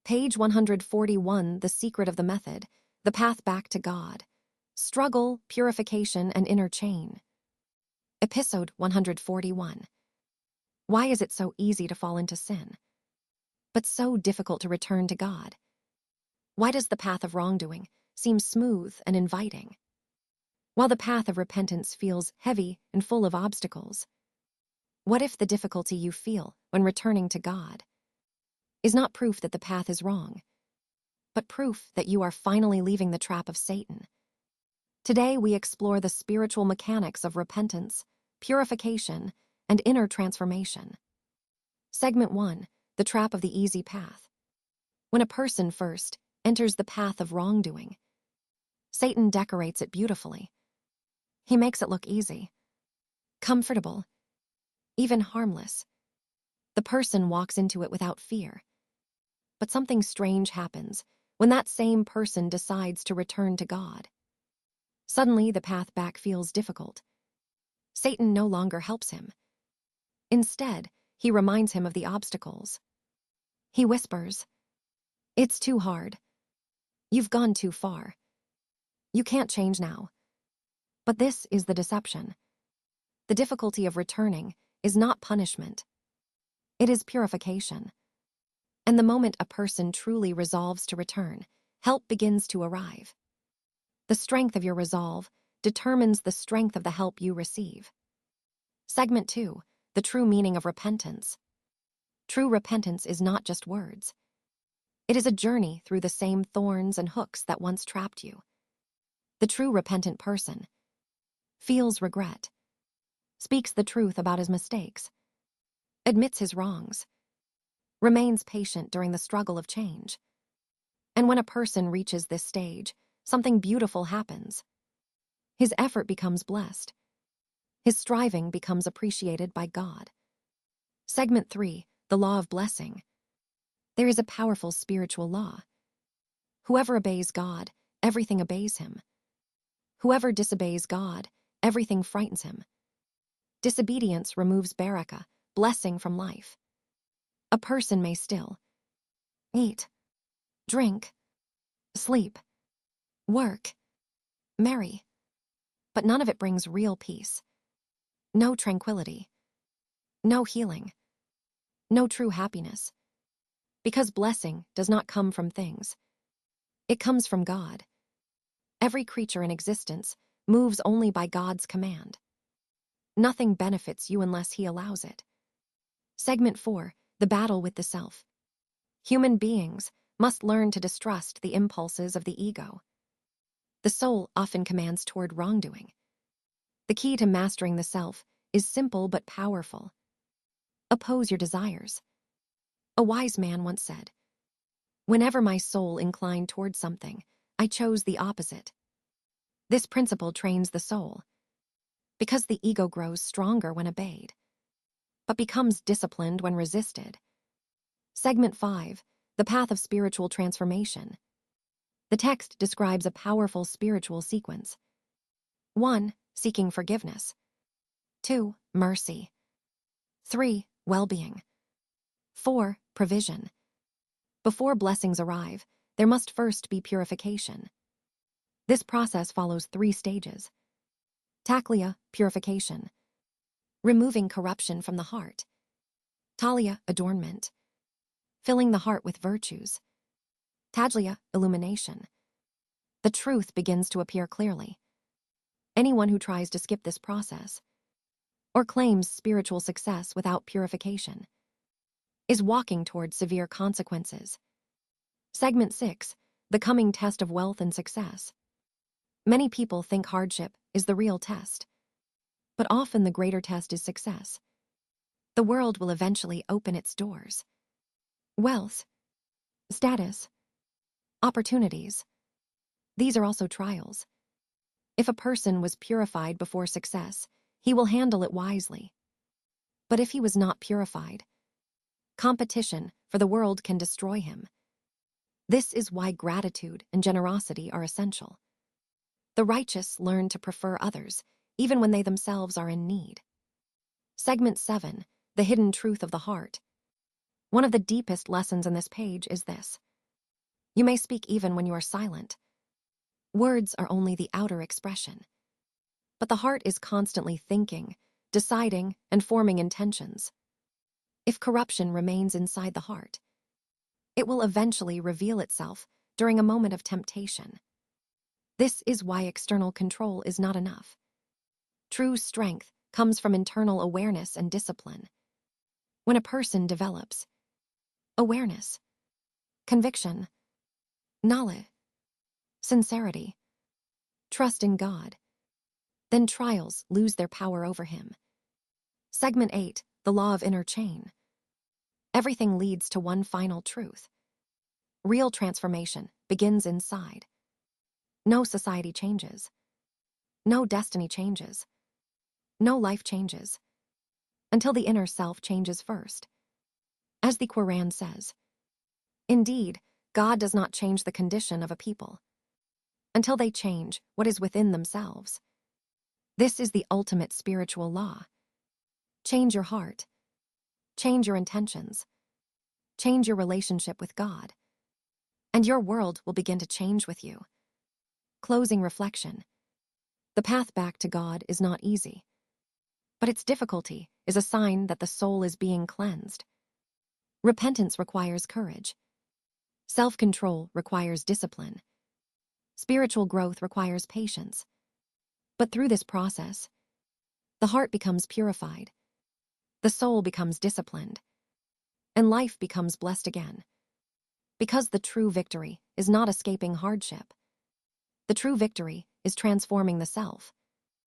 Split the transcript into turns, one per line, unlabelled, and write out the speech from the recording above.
Page 141, The Secret of the Method, The Path Back to God. Struggle, Purification, and Inner Chain. Episode 141. Why is it so easy to fall into sin, but so difficult to return to God? Why does the path of wrongdoing seem smooth and inviting, while the path of repentance feels heavy and full of obstacles? What if the difficulty you feel when returning to God is not proof that the path is wrong, but proof that you are finally leaving the trap of Satan? Today we explore the spiritual mechanics of repentance, purification, and inner transformation. Segment 1, The Trap of the Easy Path. When a person first enters the path of wrongdoing, Satan decorates it beautifully. He makes it look easy, comfortable, even harmless. The person walks into it without fear. But something strange happens when that same person decides to return to God. Suddenly, the path back feels difficult. Satan no longer helps him. Instead, he reminds him of the obstacles. He whispers, "It's too hard. You've gone too far. You can't change now." But this is the deception. The difficulty of returning is not punishment. It is purification. And the moment a person truly resolves to return, help begins to arrive. The strength of your resolve determines the strength of the help you receive. Segment 2, The True Meaning of Repentance. True repentance is not just words. It is a journey through the same thorns and hooks that once trapped you. The true repentant person feels regret, speaks the truth about his mistakes, admits his wrongs, remains patient during the struggle of change. And when a person reaches this stage, something beautiful happens. His effort becomes blessed. His striving becomes appreciated by God. Segment 3, The Law of Blessing. There is a powerful spiritual law. Whoever obeys God, everything obeys him. Whoever disobeys God, everything frightens him. Disobedience removes baraka, blessing from life. A person may still eat, drink, sleep, work, marry, but none of it brings real peace. No tranquility, no healing, no true happiness. Because blessing does not come from things. It comes from God. Every creature in existence moves only by God's command. Nothing benefits you unless He allows it. Segment 4, The Battle with the Self. Human beings must learn to distrust the impulses of the ego. The soul often commands toward wrongdoing. The key to mastering the self is simple but powerful. Oppose your desires. A wise man once said, "Whenever my soul inclined toward something, I chose the opposite." This principle trains the soul, because the ego grows stronger when obeyed, but becomes disciplined when resisted. Segment 5, The Path of Spiritual Transformation. The text describes a powerful spiritual sequence. 1. Seeking forgiveness. 2. Mercy. 3. Well-being. 4. Provision. Before blessings arrive, there must first be purification. This process follows 3 stages. Takliya, purification, removing corruption from the heart. Talia, adornment, filling the heart with virtues. Tajliya, illumination. The truth begins to appear clearly. Anyone who tries to skip this process, or claims spiritual success without purification, is walking toward severe consequences. Segment 6, The Coming Test of Wealth and Success. Many people think hardship is the real test, but often the greater test is success. The world will eventually open its doors. Wealth, status, opportunities. These are also trials. If a person was purified before success, he will handle it wisely. But if he was not purified, competition for the world can destroy him. This is why gratitude and generosity are essential. The righteous learn to prefer others, even when they themselves are in need. Segment 7, The Hidden Truth of the Heart. One of the deepest lessons in this page is this: You may speak even when you are silent. Words are only the outer expression. But the heart is constantly thinking, deciding, and forming intentions. If corruption remains inside the heart, it will eventually reveal itself during a moment of temptation. This is why external control is not enough. True strength comes from internal awareness and discipline. When a person develops awareness, conviction, knowledge, sincerity, trust in God, then trials lose their power over him. Segment 8, the law of inner chain. Everything leads to one final truth. Real transformation begins inside. No society changes. No destiny changes. No life changes until the inner self changes first. As the Quran says, indeed, God does not change the condition of a people until they change what is within themselves. This is the ultimate spiritual law. Change your heart. Change your intentions. Change your relationship with God. And your world will begin to change with you. Closing reflection. The path back to God is not easy, but its difficulty is a sign that the soul is being cleansed. Repentance requires courage. Self-control requires discipline. Spiritual growth requires patience. But through this process, the heart becomes purified, the soul becomes disciplined, and life becomes blessed again. Because the true victory is not escaping hardship. The true victory is transforming the self.